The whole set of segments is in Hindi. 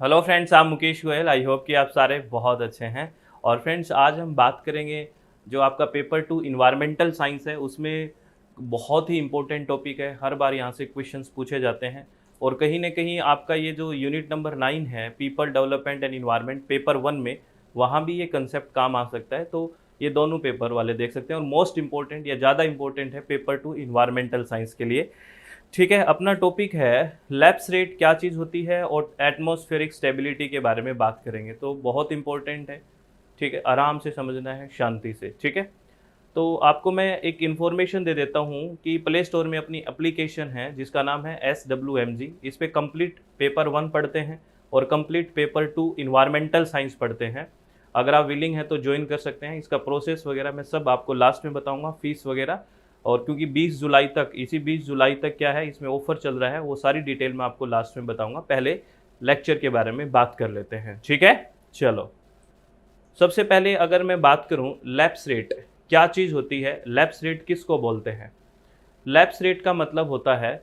हेलो फ्रेंड्स, आप मुकेश गोयल। आई होप कि आप सारे बहुत अच्छे हैं। और फ्रेंड्स, आज हम बात करेंगे जो आपका पेपर 2 इन्वायरमेंटल साइंस है, उसमें बहुत ही इम्पोर्टेंट टॉपिक है। हर बार यहाँ से क्वेश्चंस पूछे जाते हैं और कहीं ना कहीं आपका ये जो यूनिट नंबर 9 है, people development and environment, paper 1 में वहाँ भी ये कंसेप्ट काम आ सकता है। तो ये दोनों पेपर वाले देख सकते हैं और मोस्ट इंपॉर्टेंट या ज़्यादा इंपॉर्टेंट है पेपर 2 इन्वायरमेंटल साइंस के लिए। ठीक है, अपना टॉपिक है लैप्स रेट क्या चीज़ होती है और एटमॉस्फेरिक स्टेबिलिटी के बारे में बात करेंगे। तो बहुत इंपॉर्टेंट है। ठीक है, आराम से समझना है, शांति से। ठीक है, तो आपको मैं एक इन्फॉर्मेशन दे देता हूँ कि प्ले स्टोर में अपनी एप्लीकेशन है जिसका नाम है SWMG। इस पे कंप्लीट पेपर 1 पढ़ते हैं और कंप्लीट पेपर 2 इन्वायरमेंटल साइंस पढ़ते हैं। अगर आप विलिंग हैं तो ज्वाइन कर सकते हैं। इसका प्रोसेस वगैरह मैं सब आपको लास्ट में बताऊंगा, फीस वगैरह। और क्योंकि 20 जुलाई तक, इसी 20 जुलाई तक क्या है, इसमें ऑफर चल रहा है, वो सारी डिटेल मैं आपको लास्ट में बताऊंगा। पहले लेक्चर के बारे में बात कर लेते हैं। ठीक है, चलो। सबसे पहले अगर मैं बात करूं लैप्स रेट क्या चीज़ होती है, लैप्स रेट किसको बोलते हैं। लैप्स रेट का मतलब होता है,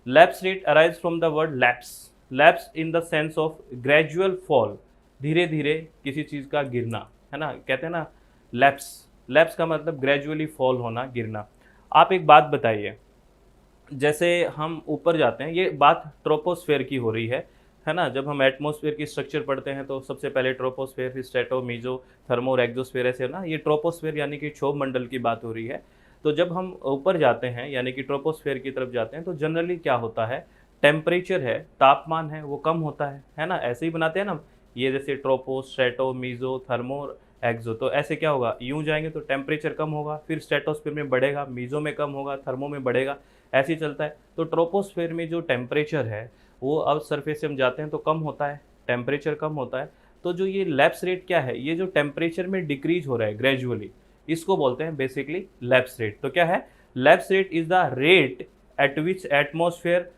lapse rate arise from the word lapse. Lapse in the sense of gradual fall, धीरे धीरे किसी चीज़ का गिरना, है ना, कहते हैं ना लैप्स। लैप्स का मतलब ग्रेजुअली फॉल होना, गिरना। आप एक बात बताइए, जैसे हम ऊपर जाते हैं, ये बात ट्रोपोस्फेयर की हो रही है ना। जब हम एटमॉस्फेयर की स्ट्रक्चर पढ़ते हैं तो सबसे पहले ट्रोपोस्फेयर, फिर स्ट्रेटो, मीजो, थर्मो और एक्सोस्फेयर, ऐसे ना। ये ट्रोपोस्फेयर यानी कि क्षोभ मंडल की बात हो रही है। तो जब हम ऊपर जाते हैं यानी कि ट्रोपोस्फेयर की तरफ जाते हैं तो जनरली क्या होता है, टेम्परेचर है, तापमान है, वो कम होता है ना। ऐसे ही बनाते हैं ना ये, जैसे ट्रोपो, स्ट्रेटो, मीजो, थर्मो, एक्सो। तो ऐसे क्या होगा, यूं जाएंगे तो टेम्परेचर कम होगा, फिर स्ट्रेटोस्फेयर में बढ़ेगा, मीजो में कम होगा, थर्मो में बढ़ेगा, ऐसे ही चलता है। तो ट्रोपोस्फेयर में जो टेम्परेचर है वो अब सरफेस से हम जाते हैं तो कम होता है, टेम्परेचर कम होता है। तो जो ये लैप्स रेट क्या है, ये जो टेम्परेचर में डिक्रीज हो रहा है ग्रेजुअली, इसको बोलते हैं बेसिकली लैप्स रेट। तो क्या है, lapse rate is the rate at which atmosphere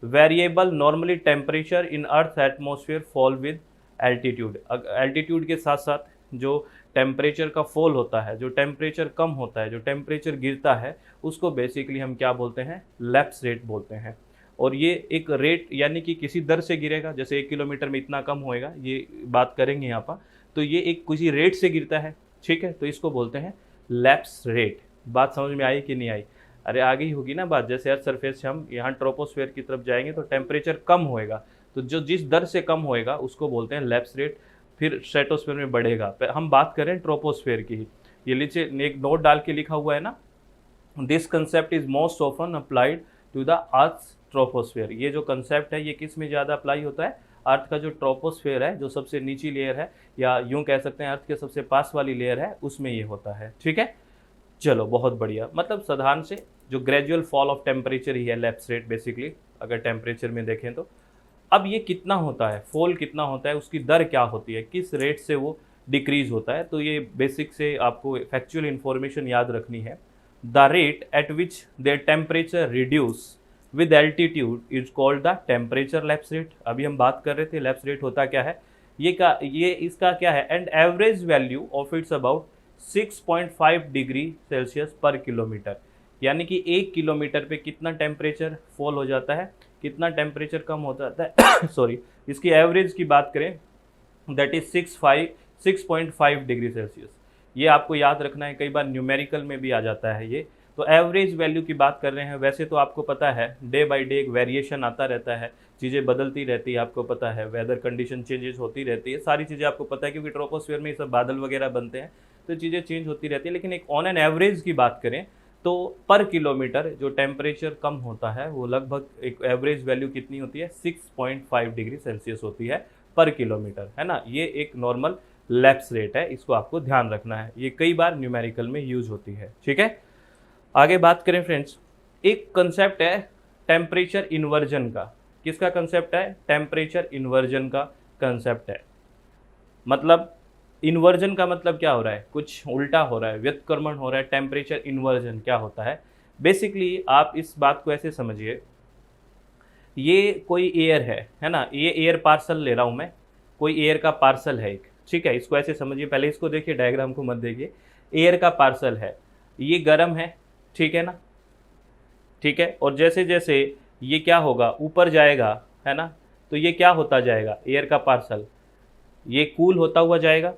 variable normally temperature in earth atmosphere fall with altitude. Altitude के साथ साथ जो टेम्परेचर का फॉल होता है, जो टेम्परेचर कम होता है, जो टेम्परेचर गिरता है, उसको बेसिकली हम क्या बोलते हैं, लैप्स रेट बोलते हैं। और ये एक रेट यानी कि किसी दर से गिरेगा, जैसे 1 किलोमीटर में इतना कम होएगा, ये बात करेंगे यहाँ पर। तो ये एक किसी रेट से गिरता है। ठीक है, तो इसको बोलते हैं लैप्स रेट। बात समझ में आई कि नहीं आई? अरे आ गई होगी ना बात। जैसे अर्थ सरफेस से हम यहाँ ट्रोपोस्फेयर की तरफ जाएंगे तो टेम्परेचर कम होएगा, तो जो जिस दर से कम होएगा उसको बोलते हैं लैप्स रेट। फिर स्ट्रेटोस्फेयर में बढ़ेगा। हम बात करें ट्रोपोस्फेयर की ही, ये नीचे एक नोट डाल के लिखा हुआ है ना, this concept is most often applied to the earth troposphere. ये जो कंसेप्ट है ये किस में ज़्यादा अप्लाई होता है, अर्थ का जो ट्रोपोस्फेयर है, जो सबसे नीची लेयर है, या यूं कह सकते हैं अर्थ के सबसे पास वाली लेयर है, उसमें ये होता है। ठीक है, चलो बहुत बढ़िया। मतलब साधारण से जो ग्रेजुअल फॉल ऑफ टेम्परेचर ही है लैप्स रेट बेसिकली, अगर टेम्परेचर में देखें तो। अब ये कितना होता है, फॉल कितना होता है, उसकी दर क्या होती है, किस रेट से वो डिक्रीज होता है, तो ये बेसिक से आपको फैक्चुअल इंफॉर्मेशन याद रखनी है। The rate at which their temperature reduce with altitude is called the temperature lapse rate. अभी हम बात कर रहे थे लैप्स रेट होता क्या है, ये इसका क्या है, and average value of its about 6.5 degree Celsius पर किलोमीटर। यानी कि 1 किलोमीटर पे कितना टेम्परेचर फॉल हो जाता है, कितना टेम्परेचर कम हो जाता है सॉरी, इसकी एवरेज की बात करें, दैट इज 6.5 डिग्री सेल्सियस। ये आपको याद रखना है, कई बार न्यूमेरिकल में भी आ जाता है ये। तो एवरेज वैल्यू की बात कर रहे हैं। वैसे तो आपको पता है डे बाय डे एक वेरिएशन आता रहता है, चीज़ें बदलती रहती है, आपको पता है वेदर कंडीशन चेंजेस होती रहती है, सारी चीज़ें आपको पता है, क्योंकि ट्रोपोस्फेयर में ये सब बादल वगैरह बनते हैं, तो चीज़ें चेंज होती रहती है। लेकिन एक ऑन एन एवरेज की बात करें तो पर किलोमीटर जो टेम्परेचर कम होता है वो लगभग एक एवरेज वैल्यू कितनी होती है, 6.5 डिग्री सेल्सियस होती है पर किलोमीटर, है ना। ये एक नॉर्मल लैप्स रेट है, इसको आपको ध्यान रखना है, ये कई बार न्यूमेरिकल में यूज होती है। ठीक है, आगे बात करें फ्रेंड्स, एक कंसेप्ट है टेम्परेचर इन्वर्जन का। किसका कंसेप्ट है, टेम्परेचर इन्वर्जन का कंसेप्ट है। मतलब इन्वर्जन का मतलब क्या हो रहा है, कुछ उल्टा हो रहा है, व्युत्क्रमण हो रहा है। टेम्परेचर इन्वर्जन क्या होता है, बेसिकली आप इस बात को ऐसे समझिए, ये कोई एयर है ना, ये एयर पार्सल ले रहा हूँ मैं, कोई एयर का पार्सल है एक। ठीक है, इसको ऐसे समझिए, पहले इसको देखिए, डायग्राम को मत देखिए। एयर का पार्सल है, ये गर्म है, ठीक है ना, ठीक है। और जैसे जैसे ये क्या होगा, ऊपर जाएगा, है ना, तो तो ये क्या होता जाएगा, एयर का पार्सल, ये कूल होता हुआ जाएगा।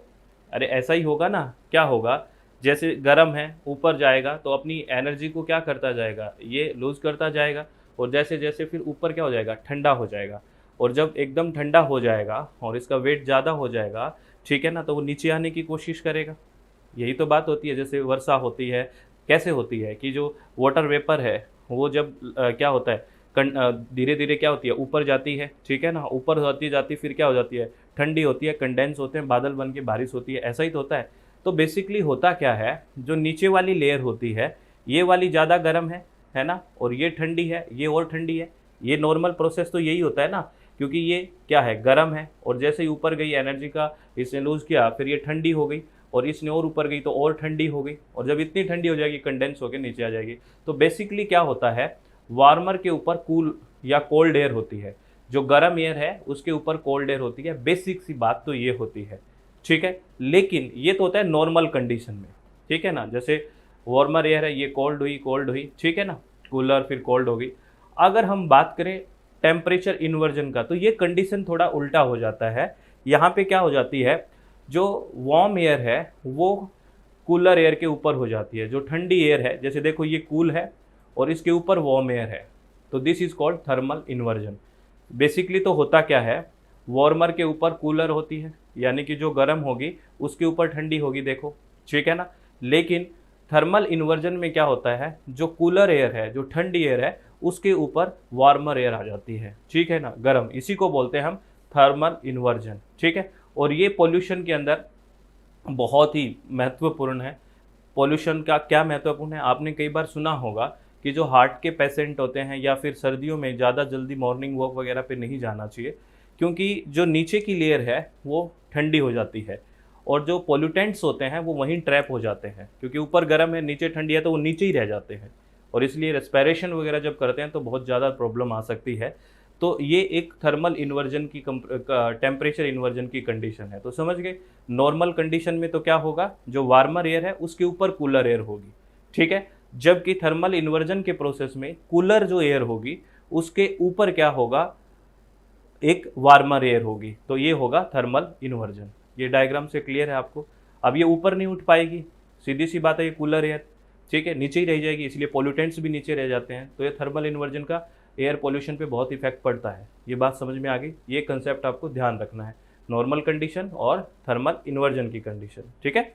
अरे ऐसा ही होगा ना, क्या होगा, जैसे गर्म है ऊपर जाएगा तो अपनी एनर्जी को क्या करता जाएगा, ये लूज़ करता जाएगा, और जैसे जैसे फिर ऊपर क्या हो जाएगा, ठंडा हो जाएगा। और जब एकदम ठंडा हो जाएगा और इसका वेट ज़्यादा हो जाएगा, ठीक है ना, तो वो नीचे आने की कोशिश करेगा। यही तो बात होती है, जैसे वर्षा होती है, कैसे होती है कि जो वाटर वेपर है वो जब क्या होता है, धीरे धीरे क्या होती है, ऊपर जाती है, ठीक है ना, ऊपर जाती जाती फिर क्या हो जाती है, ठंडी होती है, कंडेंस होते हैं, बादल बन के बारिश होती है, ऐसा ही तो होता है। तो बेसिकली होता क्या है, जो नीचे वाली लेयर होती है ये वाली ज़्यादा गर्म है ना, और ये ठंडी है, ये और ठंडी है। ये नॉर्मल प्रोसेस तो यही होता है ना, क्योंकि ये क्या है, गर्म है, और जैसे ही ऊपर गई एनर्जी का इसने लूज़ किया, फिर ये ठंडी हो गई, और इसने और ऊपर गई तो और ठंडी हो गई, और जब इतनी ठंडी हो जाएगी कंडेंस होकर नीचे आ जाएगी। तो बेसिकली क्या होता है, वार्मर के ऊपर कूल या कोल्ड एयर होती है, जो गर्म एयर है उसके ऊपर कोल्ड एयर होती है। बेसिक सी बात तो ये होती है, ठीक है। लेकिन ये तो होता है नॉर्मल कंडीशन में, ठीक है ना, जैसे वार्मर एयर है, ये कोल्ड हुई, ठीक है ना, कूलर फिर कोल्ड हो गई। अगर हम बात करें टेम्परेचर इन्वर्जन का, तो ये कंडीशन थोड़ा उल्टा हो जाता है। यहाँ पे क्या हो जाती है, जो वार्म एयर है वो कूलर एयर के ऊपर हो जाती है, जो ठंडी एयर है, जैसे देखो ये कूल है और इसके ऊपर वार्म एयर है, तो this is called thermal inversion. Basically तो होता क्या है, वार्मर के ऊपर कूलर होती है, यानी कि जो गर्म होगी उसके ऊपर ठंडी होगी, देखो, ठीक है ना। लेकिन थर्मल इन्वर्जन में क्या होता है, जो कूलर एयर है, जो ठंडी एयर है, उसके ऊपर वार्मर एयर आ जाती है, ठीक है ना, गर्म, इसी को बोलते हैं हम थर्मल इन्वर्जन, ठीक है। और ये पॉल्यूशन के अंदर बहुत ही महत्वपूर्ण है। पॉल्यूशन का क्या महत्वपूर्ण है, आपने कई बार सुना होगा कि जो हार्ट के पेशेंट होते हैं या फिर सर्दियों में ज़्यादा जल्दी मॉर्निंग वॉक वगैरह पे नहीं जाना चाहिए, क्योंकि जो नीचे की लेयर है वो ठंडी हो जाती है, और जो पोल्यूटेंट्स होते हैं वो वहीं ट्रैप हो जाते हैं, क्योंकि ऊपर गर्म है नीचे ठंडी है, तो वो नीचे ही रह जाते हैं, और इसलिए रेस्पिरेशन वगैरह जब करते हैं तो बहुत ज़्यादा प्रॉब्लम आ सकती है। तो ये एक थर्मल इन्वर्जन की टेम्परेचर इन्वर्जन की कंडीशन है। तो समझ गए, नॉर्मल कंडीशन में तो क्या होगा, जो वार्मर एयर है उसके ऊपर कूलर एयर होगी, ठीक है। जबकि थर्मल इन्वर्जन के प्रोसेस में कूलर जो एयर होगी उसके ऊपर क्या होगा, एक वार्मर एयर होगी, तो ये होगा थर्मल इन्वर्जन। ये डायग्राम से क्लियर है आपको। अब ये ऊपर नहीं उठ पाएगी, सीधी सी बात है, ये कूलर एयर, ठीक है, नीचे ही रह जाएगी, इसलिए पोल्यूटेंट्स भी नीचे रह जाते हैं। तो ये थर्मल इन्वर्जन का एयर पोल्यूशन पे बहुत इफेक्ट पड़ता है। ये बात समझ में आ गई, ये कंसेप्ट आपको ध्यान रखना है, नॉर्मल कंडीशन और थर्मल इन्वर्जन की कंडीशन, ठीक है।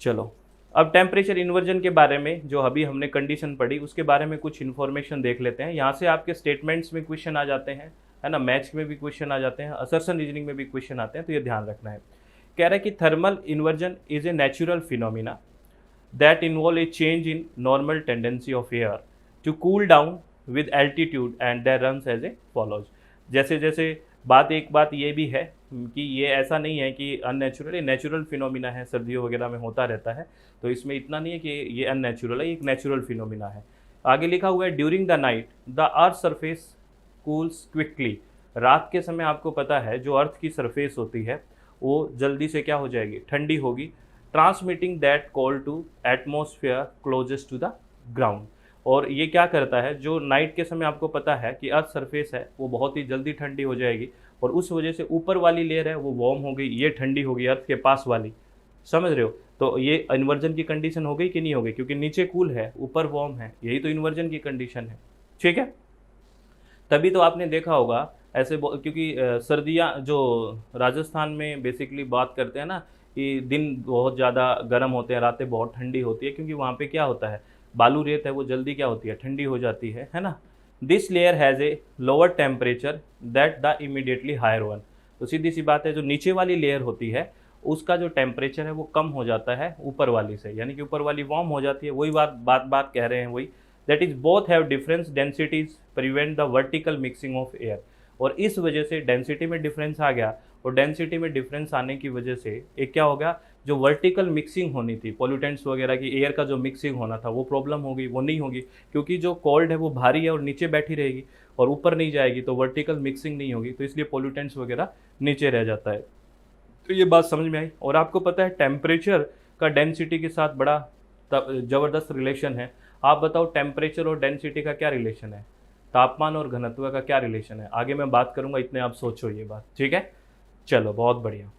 चलो, अब टेम्परेचर इन्वर्जन के बारे में जो अभी हमने कंडीशन पढ़ी उसके बारे में कुछ इन्फॉर्मेशन देख लेते हैं। यहाँ से आपके स्टेटमेंट्स में क्वेश्चन आ जाते हैं, है ना, मैथ्स में भी क्वेश्चन आ जाते हैं, असर्शन रीजनिंग में भी क्वेश्चन आते हैं, तो ये ध्यान रखना है। कह रहा है कि thermal inversion is a natural phenomena that involve a change in normal tendency of air to cool down with altitude and that runs as a follows। जैसे जैसे एक बात ये भी है कि ये ऐसा नहीं है कि अननेचुरल, ये नेचुरल फिनोमिना है, सर्दियों वगैरह में होता रहता है, तो इसमें इतना नहीं है कि ये अननेचुरल है, ये एक नेचुरल फिनोमिना है। आगे लिखा हुआ है during the night the earth surface cools quickly. रात के समय आपको पता है जो अर्थ की सरफेस होती है वो जल्दी से क्या हो जाएगी, ठंडी होगी, transmitting that cold to atmosphere closest to the ground. और ये क्या करता है, जो नाइट के समय आपको पता है कि अर्थ सरफेस है वो बहुत ही जल्दी ठंडी हो जाएगी, और उस वजह से ऊपर वाली लेयर है वो वार्म हो गई, ये ठंडी हो गई अर्थ के पास वाली, समझ रहे हो। तो ये इन्वर्जन की कंडीशन हो गई कि नहीं हो गई, क्योंकि नीचे कूल है ऊपर वार्म है, यही तो इन्वर्जन की कंडीशन है, ठीक है। तभी तो आपने देखा होगा ऐसे, क्योंकि सर्दियाँ जो राजस्थान में बेसिकली बात करते हैं ना कि दिन बहुत ज़्यादा गर्म होते हैं, रातें बहुत ठंडी होती है, क्योंकि वहाँ पे क्या होता है, बालू रेत है वो जल्दी क्या होती है, ठंडी हो जाती है ना। This layer has a lower temperature that the immediately higher one. तो सीधी सी बात है, जो नीचे वाली लेयर होती है उसका जो टेम्परेचर है वो कम हो जाता है ऊपर वाली से, यानी कि ऊपर वाली वार्म हो जाती है। वही बात कह रहे हैं, वही that is both have difference densities prevent the vertical mixing of air. और इस वजह से डेंसिटी में डिफरेंस आ गया, और डेंसिटी में डिफरेंस आने की वजह से एक क्या हो गया, जो वर्टिकल मिक्सिंग होनी थी पोल्यूटेंट्स वगैरह की, एयर का जो मिक्सिंग होना था वो प्रॉब्लम हो गई, वो नहीं होगी, क्योंकि जो कोल्ड है वो भारी है और नीचे बैठी रहेगी और ऊपर नहीं जाएगी, तो वर्टिकल मिक्सिंग नहीं होगी, तो इसलिए पोल्यूटेंट्स वगैरह नीचे रह जाता है। तो ये बात समझ में आई। और आपको पता है टेम्परेचर का डेंसिटी के साथ बड़ा ज़बरदस्त रिलेशन है। आप बताओ टेम्परेचर और डेंसिटी का क्या रिलेशन है। तापमान और घनत्व का क्या रिलेशन है, आगे मैं बात करूंगा, इतने आप सोचो ये बात, ठीक है। चलो बहुत बढ़िया।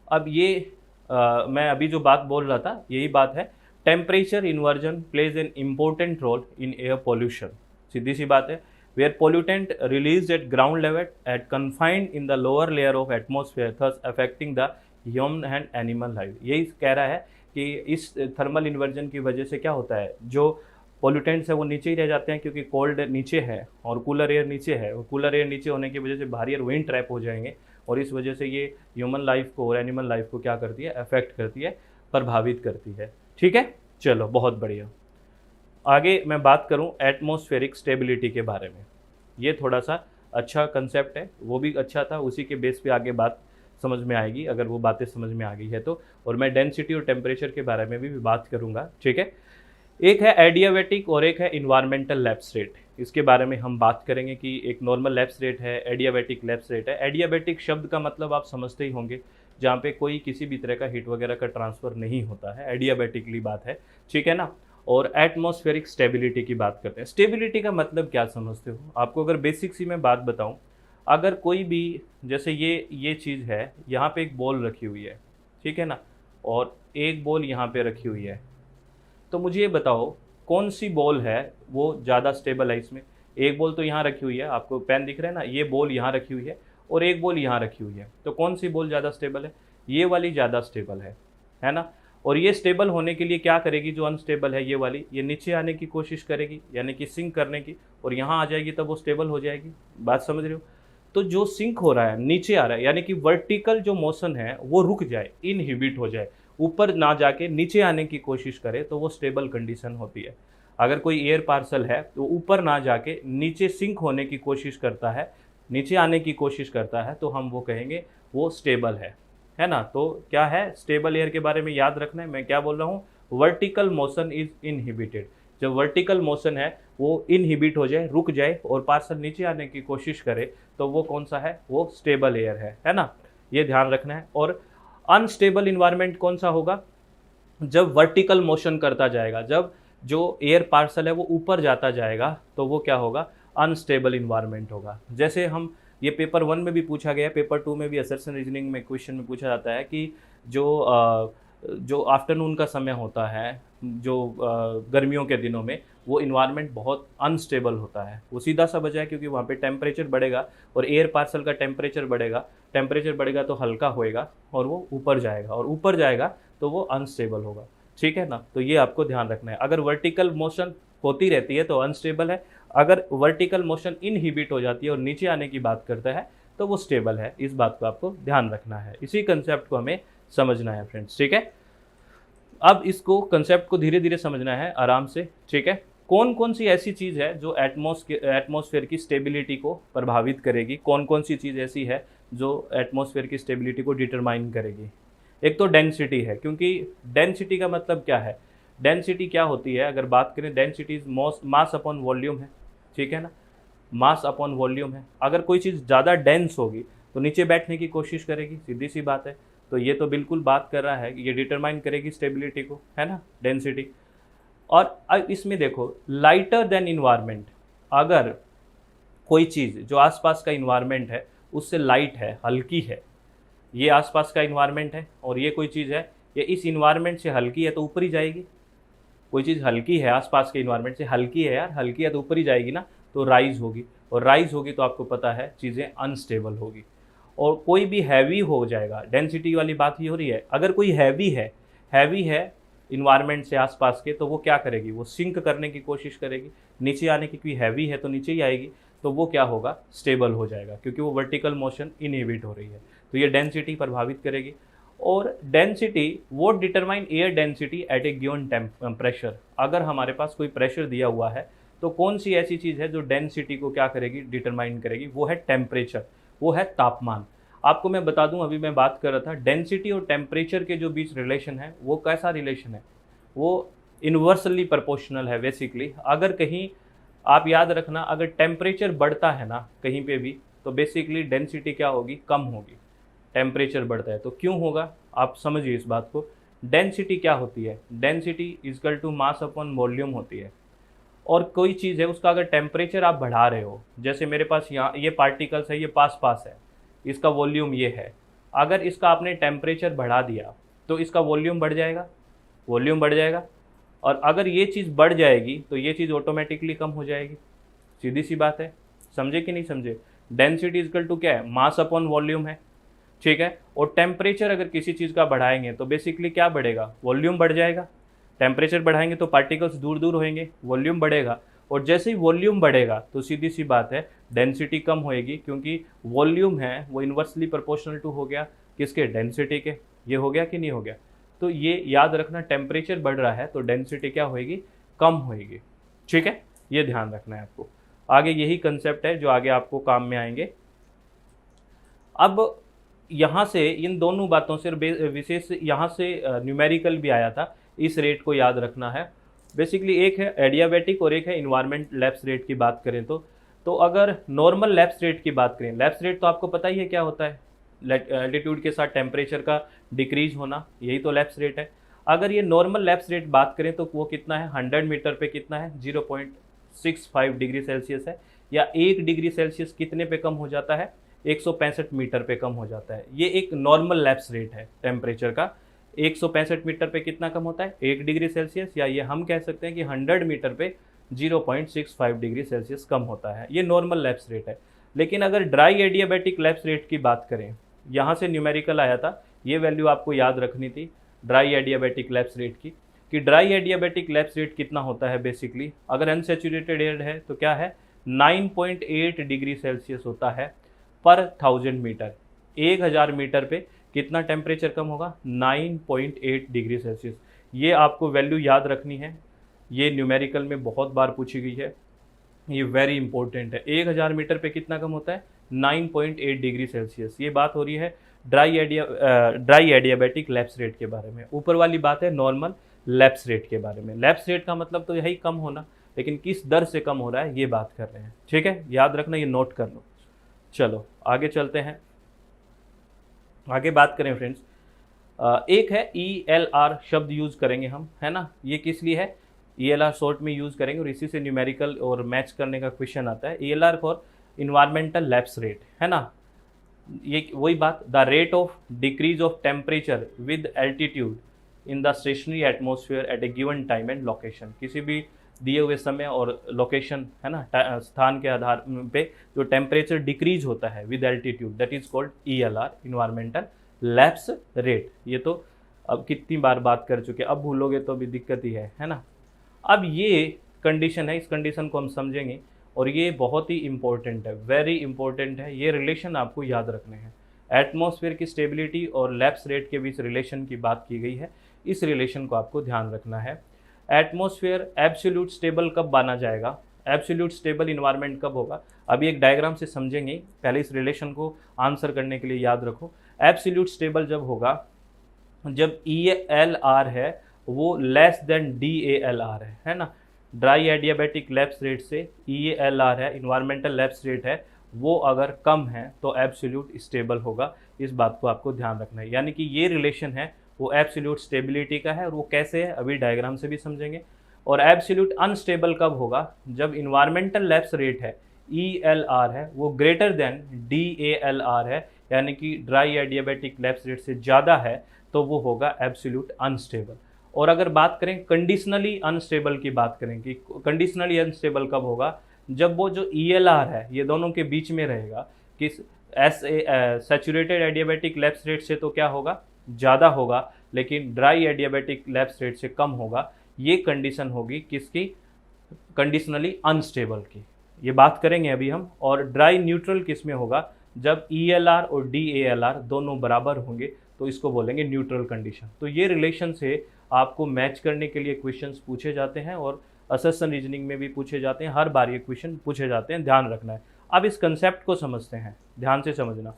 अब ये मैं अभी जो बात बोल रहा था यही बात है, temperature inversion plays an important role in air pollution. सीधी सी बात है, where pollutant release at ground level at confined in the lower layer of atmosphere thus affecting the human and animal life. यही कह रहा है कि इस थर्मल इन्वर्जन की वजह से क्या होता है, जो पोल्यूटेंट्स है वो नीचे ही रह जाते हैं, क्योंकि कोल्ड नीचे है और कूलर एयर नीचे है, और कूलर एयर नीचे होने की वजह से बाहरी एयर वहीं ट्रैप हो जाएंगे, और इस वजह से ये ह्यूमन लाइफ को और एनिमल लाइफ को क्या करती है, अफेक्ट करती है, प्रभावित करती है, ठीक है। चलो बहुत बढ़िया। आगे मैं बात करूं एटमॉस्फेरिक स्टेबिलिटी के बारे में, ये थोड़ा सा अच्छा कंसेप्ट है, वो भी अच्छा था, उसी के बेस पे आगे बात समझ में आएगी, अगर वो बातें समझ में आ गई है तो। और मैं डेंसिटी और टेम्परेचर के बारे में भी बात करूंगा, ठीक है। एक है एडियाबैटिक और एक है इन्वायरमेंटल लैप्स रेट, इसके बारे में हम बात करेंगे कि एक नॉर्मल लैप्स रेट है, एडियाबैटिक लैप्स रेट है। एडियाबैटिक शब्द का मतलब आप समझते ही होंगे, जहाँ पे कोई किसी भी तरह का हीट वगैरह का ट्रांसफ़र नहीं होता है, एडियाबैटिकली बात है, ठीक है ना। और एटमॉस्फेरिक स्टेबिलिटी की बात करते हैं। स्टेबिलिटी का मतलब क्या समझते हो, आपको अगर बेसिक सी मैं बात बताऊँ, अगर कोई भी, जैसे ये चीज़ है, यहाँ पे एक बॉल रखी हुई है, ठीक है ना, और एक बॉल यहाँ पे रखी हुई है, तो मुझे ये बताओ कौन सी बॉल है वो ज़्यादा स्टेबल है इसमें। एक बॉल तो यहाँ रखी हुई है, आपको पेन दिख रहा है ना, ये बॉल यहाँ रखी हुई है और एक बॉल यहाँ रखी हुई है, तो कौन सी बॉल ज़्यादा स्टेबल है, ये वाली ज़्यादा स्टेबल है ना। और ये स्टेबल होने के लिए क्या करेगी, जो अनस्टेबल है ये वाली, ये नीचे आने की कोशिश करेगी, यानी कि सिंक करने की, और यहाँ आ जाएगी तब वो स्टेबल हो जाएगी। बात समझ रहे हो। तो जो सिंक हो रहा है, नीचे आ रहा है, यानी कि वर्टिकल जो मोशन है वो रुक जाए, इनहिबिट हो जाए, ऊपर ना जाके नीचे आने की कोशिश करे, तो वो स्टेबल कंडीशन होती है। अगर कोई एयर पार्सल है तो ऊपर ना जाके नीचे सिंक होने की कोशिश करता है, नीचे आने की कोशिश करता है, तो हम वो कहेंगे वो स्टेबल है ना। तो क्या है, स्टेबल एयर के बारे में याद रखना है, मैं क्या बोल रहा हूँ, वर्टिकल मोशन इज इनहिबिटेड। जब वर्टिकल मोशन है वो इनहिबिट हो जाए, रुक जाए, और पार्सल नीचे आने की कोशिश करे, तो वो कौन सा है, वो स्टेबल एयर है ना। ये ध्यान रखना है। और अनस्टेबल इन्वायरमेंट कौन सा होगा, जब वर्टिकल मोशन करता जाएगा, जब जो एयर पार्सल है वो ऊपर जाता जाएगा, तो वो क्या होगा, अनस्टेबल इन्वायरमेंट होगा। जैसे हम, ये पेपर 1 में भी पूछा गया, पेपर 2 में भी असर्शन रीजनिंग में क्वेश्चन में पूछा जाता है कि जो आफ्टरनून का समय होता है, जो गर्मियों के दिनों में, वो इन्वायरमेंट बहुत अनस्टेबल होता है। वो सीधा सा वजह है क्योंकि वहाँ पे टेम्परेचर बढ़ेगा और एयर पार्सल का टेम्परेचर बढ़ेगा तो हल्का होएगा और वो ऊपर जाएगा, और ऊपर जाएगा तो वो अनस्टेबल होगा, ठीक है ना। तो ये आपको ध्यान रखना है। अगर वर्टिकल मोशन होती रहती है तो अनस्टेबल है, अगर वर्टिकल मोशन इनहिबिट हो जाती है और नीचे आने की बात करता है तो वो स्टेबल है। इस बात को आपको ध्यान रखना है, इसी कंसेप्ट को हमें समझना है फ्रेंड्स, ठीक है। अब इसको कंसेप्ट को धीरे धीरे समझना है आराम से, ठीक है। कौन कौन सी ऐसी चीज़ है जो एटमॉस्फेयर की स्टेबिलिटी को प्रभावित करेगी, कौन कौन सी चीज़ ऐसी है जो एटमॉस्फेयर की स्टेबिलिटी को डिटरमाइन करेगी। एक तो डेंसिटी है, क्योंकि डेंसिटी का मतलब क्या है, डेंसिटी क्या होती है, अगर बात करें, density is mass upon volume है, ठीक है ना, मास अपॉन वॉल्यूम है। अगर कोई चीज़ ज़्यादा डेंस होगी तो नीचे बैठने की कोशिश करेगी, सीधी सी बात है। तो ये तो बिल्कुल बात कर रहा है कि ये डिटरमाइन करेगी स्टेबिलिटी को, है ना, डेंसिटी। और अब इसमें देखो, लाइटर देन इन्वायरमेंट, अगर कोई चीज़ जो आसपास का इन्वायरमेंट है उससे लाइट है, हल्की है, ये आसपास का इन्वायरमेंट है और ये कोई चीज़ है, ये इस इन्वायरमेंट से हल्की है तो ऊपर ही जाएगी। कोई चीज़ हल्की है, आसपास के इन्वायरमेंट से हल्की है यार, हल्की है तो ऊपर ही जाएगी ना, तो राइज होगी, और राइज होगी तो आपको पता है चीज़ें अनस्टेबल होगी। और कोई भी हैवी हो जाएगा, डेंसिटी वाली बात ही हो रही है, अगर कोई हैवी है इन्वायरमेंट से आसपास के, तो वो क्या करेगी, वो सिंक करने की कोशिश करेगी, नीचे आने की, कोई हैवी है तो नीचे ही आएगी, तो वो क्या होगा, स्टेबल हो जाएगा, क्योंकि वो वर्टिकल मोशन इनहिबिट हो रही है। तो ये डेंसिटी प्रभावित करेगी। और डेंसिटी वो determine air density at a given pressure, अगर हमारे पास कोई प्रेशर दिया हुआ है तो कौन सी ऐसी चीज़ है जो डेंसिटी को क्या करेगी, डिटरमाइन करेगी, वो है टेम्परेचर, वो है तापमान। आपको मैं बता दूं, अभी मैं बात कर रहा था डेंसिटी और टेम्परेचर के जो बीच रिलेशन है, वो कैसा रिलेशन है, वो इन्वर्सली प्रोपोर्शनल है बेसिकली। अगर कहीं आप याद रखना, अगर टेम्परेचर बढ़ता है ना कहीं पे भी, तो बेसिकली डेंसिटी क्या होगी, कम होगी। टेम्परेचर बढ़ता है तो क्यों होगा, आप समझिए इस बात को। डेंसिटी क्या होती है, density is equal to mass upon volume होती है। और कोई चीज़ है उसका अगर टेम्परेचर आप बढ़ा रहे हो, जैसे मेरे पास यहाँ ये पार्टिकल्स है, ये पास पास है, इसका वॉल्यूम ये है, अगर इसका आपने टेम्परेचर बढ़ा दिया तो इसका वॉल्यूम बढ़ जाएगा, वॉल्यूम बढ़ जाएगा। और अगर ये चीज़ बढ़ जाएगी तो ये चीज़ ऑटोमेटिकली कम हो जाएगी। सीधी सी बात है, समझे कि नहीं समझे? डेंसिटी इजकल टू क्या है? मास अपॉन वॉल्यूम है, ठीक है। और टेम्परेचर अगर किसी चीज़ का बढ़ाएंगे तो बेसिकली क्या बढ़ेगा? वॉल्यूम बढ़ जाएगा। टेम्परेचर बढ़ाएंगे तो पार्टिकल्स दूर दूर होंगे, वॉल्यूम बढ़ेगा। और जैसे ही वॉल्यूम बढ़ेगा तो सीधी सी बात है डेंसिटी कम होएगी, क्योंकि वॉल्यूम है वो इन्वर्सली प्रोपोर्शनल टू हो गया किसके? डेंसिटी के। ये हो गया कि नहीं हो गया? तो ये याद रखना, टेम्परेचर बढ़ रहा है तो डेंसिटी क्या होएगी? कम होएगी, ठीक है। ये ध्यान रखना है आपको। आगे यही कंसेप्ट है जो आगे आपको काम में आएंगे। अब यहाँ से इन दोनों बातों से विशेष यहाँ से न्यूमेरिकल भी आया था, इस रेट को याद रखना है। बेसिकली एक है एडियाबैटिक और एक है इन्वायरमेंट लैप्स रेट की बात करें तो अगर नॉर्मल लैप्स रेट की बात करें, लैप्स रेट तो आपको पता ही है क्या होता है, एल्टीट्यूड के साथ टेम्परेचर का डिक्रीज होना, यही तो लैप्स रेट है। अगर ये नॉर्मल लैप्स रेट बात करें तो वो कितना है? 100 मीटर पे कितना है? 0.65 डिग्री सेल्सियस है। या 1 डिग्री सेल्सियस कितने पे कम हो जाता है? 165 मीटर पे कम हो जाता है। ये एक नॉर्मल लैप्स रेट है टेम्परेचर का। 165 मीटर पे कितना कम होता है? 1 डिग्री सेल्सियस, या ये हम कह सकते हैं कि 100 मीटर पे 0.65 डिग्री सेल्सियस कम होता है। ये नॉर्मल लैप्स रेट है। लेकिन अगर ड्राई एडियाबैटिक लैप्स रेट की बात करें, यहाँ से न्यूमेरिकल आया था, ये वैल्यू आपको याद रखनी थी ड्राई एडियाबैटिक लैप्स रेट की, कि ड्राई एडियाबैटिक लैप्स रेट कितना होता है। बेसिकली अगर अनसैचुरेटेड एयर है तो क्या है? 9.8 डिग्री सेल्सियस होता है पर 1000 मीटर। 1000 मीटर पे कितना टेम्परेचर कम होगा? 9.8 डिग्री सेल्सियस। ये आपको वैल्यू याद रखनी है, ये न्यूमेरिकल में बहुत बार पूछी गई है, ये वेरी इंपॉर्टेंट है। 1000 मीटर पे कितना कम होता है? 9.8 डिग्री सेल्सियस। ये बात हो रही है ड्राई एडियाबैटिक लैप्स रेट के बारे में। ऊपर वाली बात है नॉर्मल लैप्स रेट के बारे में। लैप्स रेट का मतलब तो यही कम होना, लेकिन किस दर से कम हो रहा है ये बात कर रहे हैं, ठीक है। याद रखना, ये नोट कर लो। चलो आगे चलते हैं, आगे बात करें फ्रेंड्स। एक है ELR शब्द यूज़ करेंगे हम, है ना। ये किस लिए है? ELR शॉर्ट में यूज़ करेंगे और इसी से न्यूमेरिकल और मैच करने का क्वेश्चन आता है। ELR for environmental lapse rate, है ना। ये वही बात, the rate of decrease of temperature with altitude in the stationary atmosphere at a given time and location. किसी भी दिए हुए समय और लोकेशन, है ना, स्थान के आधार पे जो टेम्परेचर डिक्रीज होता है with altitude, that is called ELR, environmental lapse rate. ये तो अब कितनी बार बात कर चुके, अब भूलोगे तो अभी दिक्कत ही है ना। अब ये कंडीशन है, इस कंडीशन को हम समझेंगे और ये बहुत ही इंपॉर्टेंट है, वेरी इंपॉर्टेंट है। ये रिलेशन आपको याद रखने हैं। एटमॉस्फेयर की स्टेबिलिटी और लैप्स रेट के बीच रिलेशन की बात की गई है, इस रिलेशन को आपको ध्यान रखना है। एटमॉस्फेयर एब्सोल्यूट स्टेबल कब माना जाएगा? एब्सोल्यूट स्टेबल इन्वायरमेंट कब होगा? अभी एक डायग्राम से समझेंगे, पहले इस रिलेशन को आंसर करने के लिए याद रखो। एब्सोल्यूट स्टेबल जब होगा जब ELR है वो लेस देन DALR है ना। ड्राई एडियाबैटिक लैप्स रेट से ELR है, इन्वायरमेंटल लैप्स रेट है, वो अगर कम है तो एब्सोल्यूट स्टेबल होगा। इस बात को आपको ध्यान रखना है। यानी कि ये रिलेशन है वो एब्सोल्यूट स्टेबिलिटी का है, और वो कैसे है अभी डायग्राम से भी समझेंगे। और एब्सोल्यूट अनस्टेबल कब होगा? जब इन्वायरमेंटल लैप्स रेट है ELR है वो ग्रेटर देन DALR है, यानी कि ड्राई एडियाबैटिक लैप्स रेट से ज़्यादा है, तो वो होगा एब्सोल्यूट अनस्टेबल। और अगर बात करें कंडीशनली अनस्टेबल की बात करें कि कंडीशनली अनस्टेबल कब होगा? जब वो जो ELR है ये दोनों के बीच में रहेगा, कि सैचुरेटेड एडियाबैटिक लैप्स रेट से तो क्या होगा? ज़्यादा होगा, लेकिन ड्राई एडियाबैटिक लैप्स रेट से कम होगा। ये कंडीशन होगी किसकी? कंडीशनली अनस्टेबल की। ये बात करेंगे अभी हम। और ड्राई न्यूट्रल किस में होगा? जब ELR और DALR दोनों बराबर होंगे तो इसको बोलेंगे न्यूट्रल कंडीशन। तो ये रिलेशन से आपको मैच करने के लिए क्वेश्चंस पूछे जाते हैं और असर्शन रीजनिंग में भी पूछे जाते हैं, हर बार ये क्वेश्चन पूछे जाते हैं, ध्यान रखना है। अब इस कंसेप्ट को समझते हैं, ध्यान से समझना।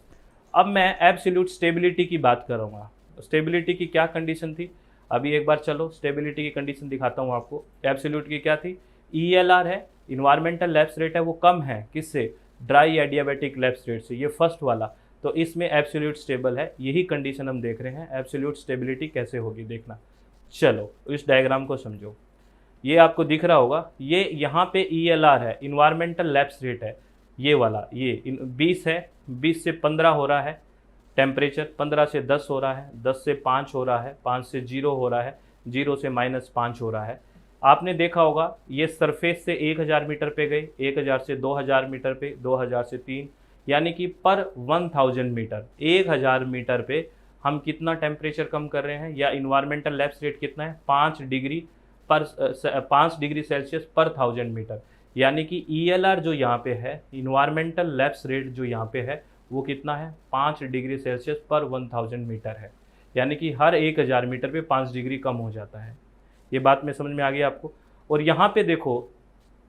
अब मैं एब्सोल्यूट स्टेबिलिटी की बात करूँगा। स्टेबिलिटी की क्या कंडीशन थी? अभी एक बार चलो स्टेबिलिटी की कंडीशन दिखाता हूँ आपको। एब्सोल्यूट की क्या थी? ELR है, इन्वायरमेंटल लैप्स रेट है वो कम है किससे? ड्राई एडियाबैटिक लैप्स रेट से, ये फर्स्ट वाला। तो इसमें एब्सोल्यूट स्टेबल है, यही कंडीशन हम देख रहे हैं। एब्सोल्यूट स्टेबिलिटी कैसे होगी देखना। चलो इस डायग्राम को समझो। ये आपको दिख रहा होगा, ये यहाँ पे ELR है, इन्वायरमेंटल लैप्स रेट है, ये वाला, ये 20 है, 20 से 15 हो रहा है टेम्परेचर, 15 से 10 हो रहा है, 10 से 5 हो रहा है, 5 से 0 हो रहा है, 0 से -5 हो रहा है। आपने देखा होगा ये सरफेस से 1000 मीटर पे गए, 1000 से 2000 मीटर पे, 2000 से 3, यानी कि पर 1000 मीटर, 1000 मीटर पे हम कितना टेम्परेचर कम कर रहे हैं, या इन्वायरमेंटल लैप्स रेट कितना है, 5 डिग्री पर 5 डिग्री सेल्सियस पर 1000 मीटर। यानी कि ELR जो यहाँ पे है, इन्वायरमेंटल लैप्स रेट जो यहाँ पे है, वो कितना है, 5 डिग्री सेल्सियस पर 1000 मीटर है। यानी कि हर 1000 मीटर पे 5 डिग्री कम हो जाता है। ये बात में समझ में आ गई आपको। और यहाँ पे देखो,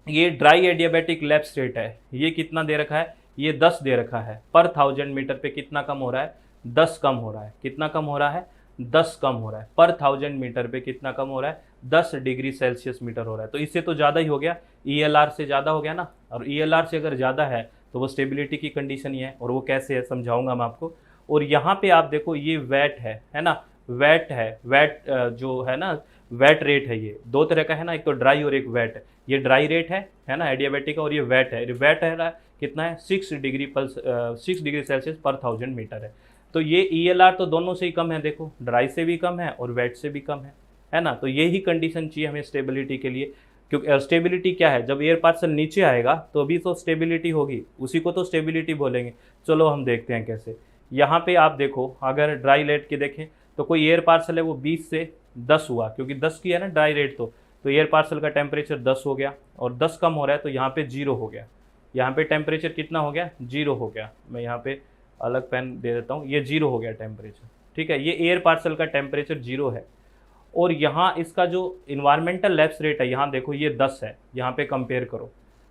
ये ड्राई एडियाबैटिक लैप्स रेट है, ये कितना दे रखा है, ये 10 दे रखा है, पर 1000 मीटर पे कितना कम हो रहा है, 10 कम हो रहा है। कितना कम हो रहा है, 10 कम हो रहा है, पर 1000 मीटर पे कितना कम हो रहा है, 10 डिग्री सेल्सियस मीटर हो रहा है। तो इससे तो ज़्यादा ही हो गया, ELR से ज़्यादा हो गया ना। और ELR से अगर ज़्यादा है तो वो स्टेबिलिटी की कंडीशन ही है, और वो कैसे है समझाऊंगा मैं आपको। और यहाँ पे आप देखो, ये वेट है ना, वेट है, वेट जो है ना, वेट रेट है, ये दो तरह का है ना, एक तो ड्राई और एक वेट। ये ड्राई रेट है ना एडियाबैटिक का, और ये वेट है। वेट है कितना है, 6 डिग्री 6 डिग्री सेल्सियस पर 1000 मीटर है। तो ये ELR तो दोनों से ही कम है, देखो ड्राई से भी कम है और वेट से भी कम है ना। तो यही कंडीशन चाहिए हमें स्टेबिलिटी के लिए, क्योंकि स्टेबिलिटी क्या है, जब एयर पार्सल नीचे आएगा तो भी तो स्टेबिलिटी होगी, उसी को तो स्टेबिलिटी बोलेंगे। चलो हम देखते हैं कैसे। यहाँ पे आप देखो, अगर ड्राई रेट की देखें तो कोई एयर पार्सल है वो 20 से 10 हुआ, क्योंकि 10 की है ना ड्राई रेट, तो एयर पार्सल का टेम्परेचर 10 हो गया, और 10 कम हो रहा है तो यहाँ पे 0 हो गया। यहाँ पे टेम्परेचर कितना हो गया, 0 हो गया। मैं यहाँ पे अलग पेन दे देता हूँ, ये 0 हो गया टेम्परेचर, ठीक है। ये एयर पार्सल का टेम्परेचर 0 है। और यहाँ इसका जो इन्वायरमेंटल लैप्स रेट है, यहाँ देखो ये 10 है, यहाँ पे कंपेयर करो।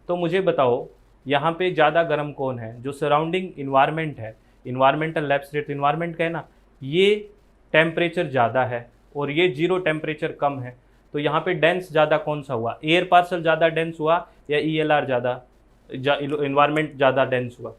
तो मुझे बताओ यहाँ पे ज़्यादा गर्म कौन है, जो सराउंडिंग इन्वायरमेंट है, इन्वायरमेंटल लैप्स रेट इन्वायरमेंट का है ना, ये टेम्परेचर ज़्यादा है और ये 0 टेम्परेचर कम है। तो यहाँ पे डेंस ज़्यादा कौन सा हुआ, एयर पार्सल ज़्यादा डेंस हुआ या ELR ज़्यादा, इन्वायरमेंट ज़्यादा डेंस हुआ।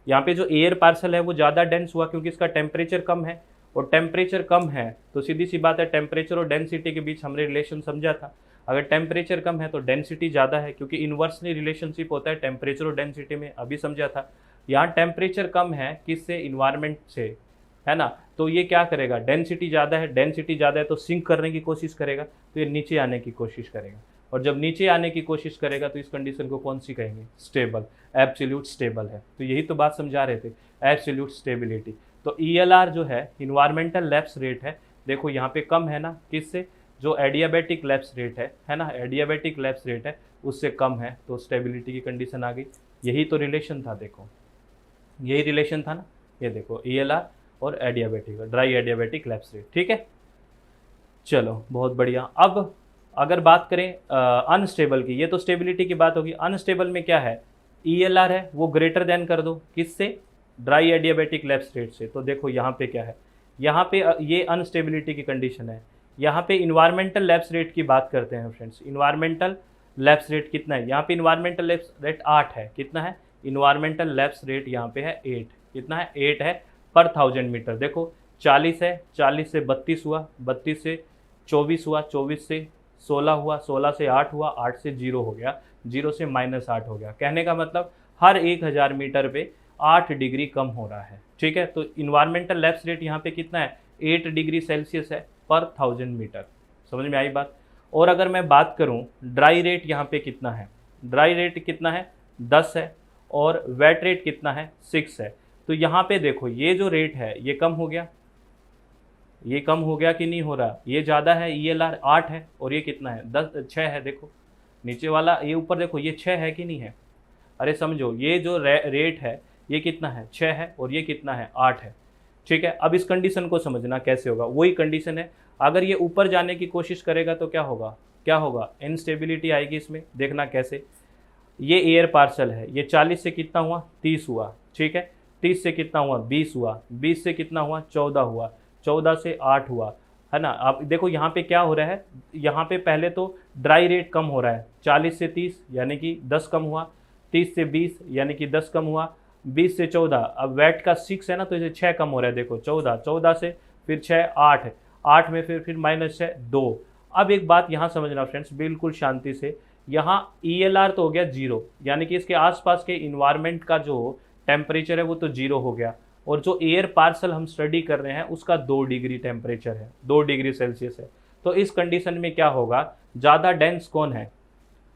यहाँ पे जो एयर पार्सल है वो ज़्यादा डेंस हुआ, क्योंकि इसका टेम्परेचर कम है, और टेम्परेचर कम है तो सीधी सी बात है, टेम्परेचर और डेंसिटी के बीच हमने रिलेशन समझा था। अगर टेम्परेचर कम है तो डेंसिटी ज़्यादा है, क्योंकि इन्वर्सली रिलेशनशिप होता है टेम्परेचर और डेंसिटी में, अभी समझा था। यहाँ टेम्परेचर कम है किससे, इन्वायरमेंट से, है ना। तो ये क्या करेगा, डेंसिटी ज़्यादा है, डेंसिटी ज़्यादा है तो सिंक करने की कोशिश करेगा, तो ये नीचे आने की कोशिश करेगा। और जब नीचे आने की कोशिश करेगा तो इस कंडीशन को कौन सी कहेंगे, स्टेबल, एब्सोल्यूट स्टेबल है। तो यही तो बात समझा रहे थे, एब्सोल्यूट स्टेबिलिटी। तो ELR जो है इन्वायरमेंटल लैप्स रेट है, देखो यहाँ पे कम है ना, किससे, जो एडियाबैटिक लैप्स रेट है ना, एडियाबैटिक लैप्स रेट है उससे कम है, तो स्टेबिलिटी की कंडीशन आ गई। यही तो रिलेशन था, देखो यही रिलेशन था ना, ये देखो ELR और adiabatic, dry adiabatic lapse rate, ठीक है। चलो बहुत बढ़िया। अब अगर बात करें अनस्टेबल की, ये तो स्टेबिलिटी की बात होगी। अनस्टेबल में क्या है, ELR है वो ग्रेटर देन कर दो, किससे, ड्राई एडियाबैटिक लैप्स रेट से। तो देखो यहाँ पे क्या है, यहाँ पे ये अनस्टेबिलिटी की कंडीशन है। यहाँ पे इन्वायरमेंटल लैप्स रेट की बात करते हैं फ्रेंड्स, इन्वायरमेंटल लैप्स रेट कितना है, यहाँ पे इन्वायरमेंटल लैप्स रेट 8 है, कितना है, इन्वायरमेंटल लैप्स रेट यहाँ पे है 8, कितना है, 8 है पर 1000 मीटर। देखो 40 है, 40 से 32 हुआ, 32 से 24 हुआ, 24 से 16 हुआ, 16 से 8 हुआ, 8 से 0 हो गया, 0 से -8 हो गया। कहने का मतलब हर 1000 मीटर पे 8 डिग्री कम हो रहा है, ठीक है। तो इन्वायरमेंटल लैप्स रेट यहाँ पे कितना है, 8 डिग्री सेल्सियस है पर 1000 मीटर। समझ में आई बात। और अगर मैं बात करूँ ड्राई रेट यहाँ पे कितना है, ड्राई रेट कितना है, 10 है, और वेट रेट कितना है, 6 है। तो यहाँ पे देखो ये जो रेट है ये कम हो गया, ये कम हो गया कि नहीं हो रहा, ये ज़्यादा है, ELR 8 है, और ये कितना है, 6 है। देखो नीचे वाला, ये ऊपर देखो ये 6 है कि नहीं है, अरे समझो ये जो रेट है ये कितना है, 6 है, और ये कितना है, 8 है, ठीक है। अब इस कंडीशन को समझना कैसे होगा, वही कंडीशन है, अगर ये ऊपर जाने की कोशिश करेगा तो क्या होगा, क्या होगा, इनस्टेबिलिटी आएगी इसमें। देखना कैसे, ये एयर पार्सल है, ये 40 से कितना हुआ, 30 हुआ, ठीक है। 30 से कितना हुआ, 20 हुआ, 20 से कितना हुआ, 14 हुआ, 14 से 8 हुआ, है ना। आप देखो यहाँ पे क्या हो रहा है, यहाँ पे पहले तो ड्राई रेट कम हो रहा है, 40 से 30 यानी कि 10 कम हुआ, 30 से 20 यानी कि 10 कम हुआ, 20 से 14, अब वेट का 6 है ना तो इसे 6 कम हो रहा है। देखो 14, 14 से फिर 6, 8 8 में फिर -6, 2, अब एक बात यहाँ समझना फ्रेंड्स, बिल्कुल शांति से, यहाँ ELR तो हो गया जीरो, यानी कि इसके आसपास के इन्वायरमेंट का जो टेम्परेचर है वो तो जीरो हो गया, और जो एयर पार्सल हम स्टडी कर रहे हैं उसका 2 डिग्री टेम्परेचर है, 2 डिग्री सेल्सियस है। तो इस कंडीशन में क्या होगा, ज़्यादा डेंस कौन है,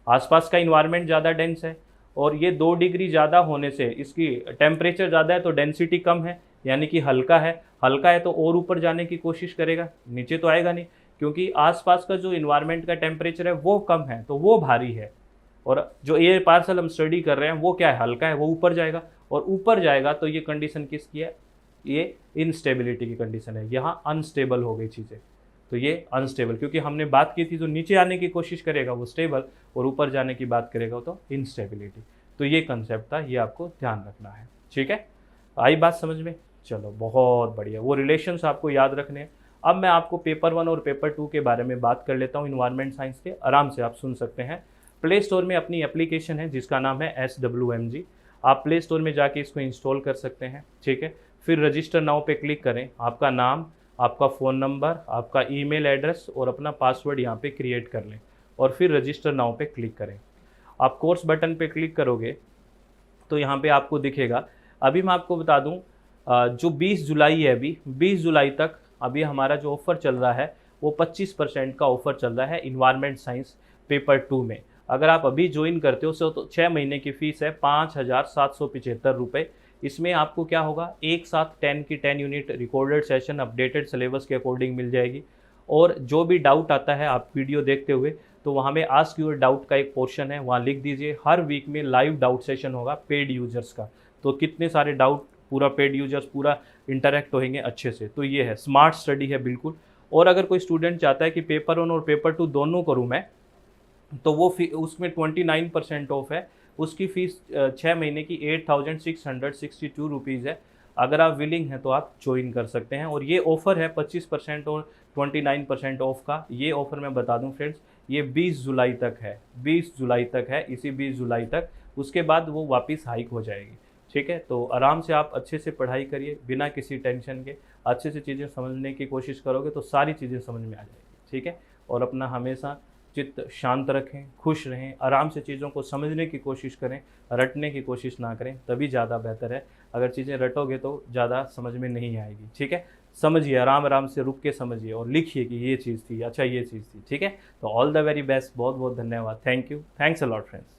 आसपास का इन्वायरमेंट ज़्यादा डेंस है, और ये 2 डिग्री ज़्यादा होने से इसकी टेम्परेचर ज़्यादा है तो डेंसिटी कम है, यानी कि हल्का है। हल्का है तो और ऊपर जाने की कोशिश करेगा, नीचे तो आएगा नहीं, क्योंकि आसपास का जो इन्वायरमेंट का टेम्परेचर है वो कम है तो वो भारी है। और जो एयर पार्सल हम स्टडी कर रहे हैं वो क्या है, हल्का है, वो ऊपर जाएगा, और ऊपर जाएगा तो ये कंडीशन किसकी है, ये इनस्टेबिलिटी की कंडीशन है, यहाँ अनस्टेबल हो गई चीज़ें। तो ये अनस्टेबल, क्योंकि हमने बात की थी जो नीचे आने की कोशिश करेगा वो स्टेबल, और ऊपर जाने की बात करेगा तो इनस्टेबिलिटी। तो ये कंसेप्ट था, ये आपको ध्यान रखना है, ठीक है। आई बात समझ में? चलो बहुत बढ़िया, वो रिलेशंस आपको याद रखने हैं। अब मैं आपको पेपर 1 और पेपर 2 के बारे में बात कर लेता हूँ, इन्वायरमेंट साइंस के, आराम से आप सुन सकते हैं। प्ले स्टोर में अपनी एप्लीकेशन है जिसका नाम है SWMG, आप प्ले स्टोर में जाके इसको इंस्टॉल कर सकते हैं, ठीक है। फिर रजिस्टर नाउ पे क्लिक करें, आपका नाम, आपका फ़ोन नंबर, आपका ईमेल एड्रेस और अपना पासवर्ड यहाँ पे क्रिएट कर लें, और फिर रजिस्टर नाउ पे क्लिक करें। आप कोर्स बटन पे क्लिक करोगे तो यहाँ पे आपको दिखेगा, अभी मैं आपको बता दूँ, जो 20 जुलाई है, अभी 20 जुलाई तक अभी हमारा जो ऑफ़र चल रहा है वो 25% का ऑफ़र चल रहा है इन्वायरमेंट साइंस पेपर 2 में। अगर आप अभी ज्वाइन करते हो तो 6 महीने की फ़ीस है 5,775 रुपये। इसमें आपको क्या होगा, एक साथ 10 की 10 unit recorded session updated syllabus के अकॉर्डिंग मिल जाएगी, और जो भी डाउट आता है आप वीडियो देखते हुए तो वहाँ में आस्क योर डाउट का एक पोर्शन है, वहाँ लिख दीजिए। हर वीक में लाइव डाउट सेशन होगा पेड यूजर्स का, तो कितने सारे डाउट पूरा पेड यूजर्स पूरा इंटरेक्ट होंगे अच्छे से। तो ये है, स्मार्ट स्टडी है बिल्कुल। और अगर कोई स्टूडेंट चाहता है कि पेपर 1 और पेपर 2 दोनों करूँ मैं, तो वो उसमें 29% ऑफ है, उसकी फ़ीस 6 महीने की 8,662 रुपीज़ है। अगर आप विलिंग हैं तो आप ज्वाइन कर सकते हैं, और ये ऑफ़र है 25% और 29% ऑफ का। ये ऑफ़र मैं बता दूं फ्रेंड्स, ये 20 जुलाई तक है, 20 जुलाई तक है, इसी 20 जुलाई तक, उसके बाद वो वापस हाइक हो जाएगी, ठीक है। तो आराम से आप अच्छे से पढ़ाई करिए बिना किसी टेंशन के, अच्छे से चीज़ें समझने की कोशिश करोगे तो सारी चीज़ें समझ में आ जाएगी, ठीक है। और अपना हमेशा चित्त शांत रखें, खुश रहें, आराम से चीज़ों को समझने की कोशिश करें, रटने की कोशिश ना करें, तभी ज़्यादा बेहतर है। अगर चीज़ें रटोगे तो ज़्यादा समझ में नहीं आएगी, ठीक है। समझिए, आराम आराम से रुक के समझिए और लिखिए कि ये चीज़ थी, अच्छा ये चीज़ थी, ठीक है। तो ऑल द वेरी बेस्ट, बहुत बहुत धन्यवाद, thank you, thanks a lot friends.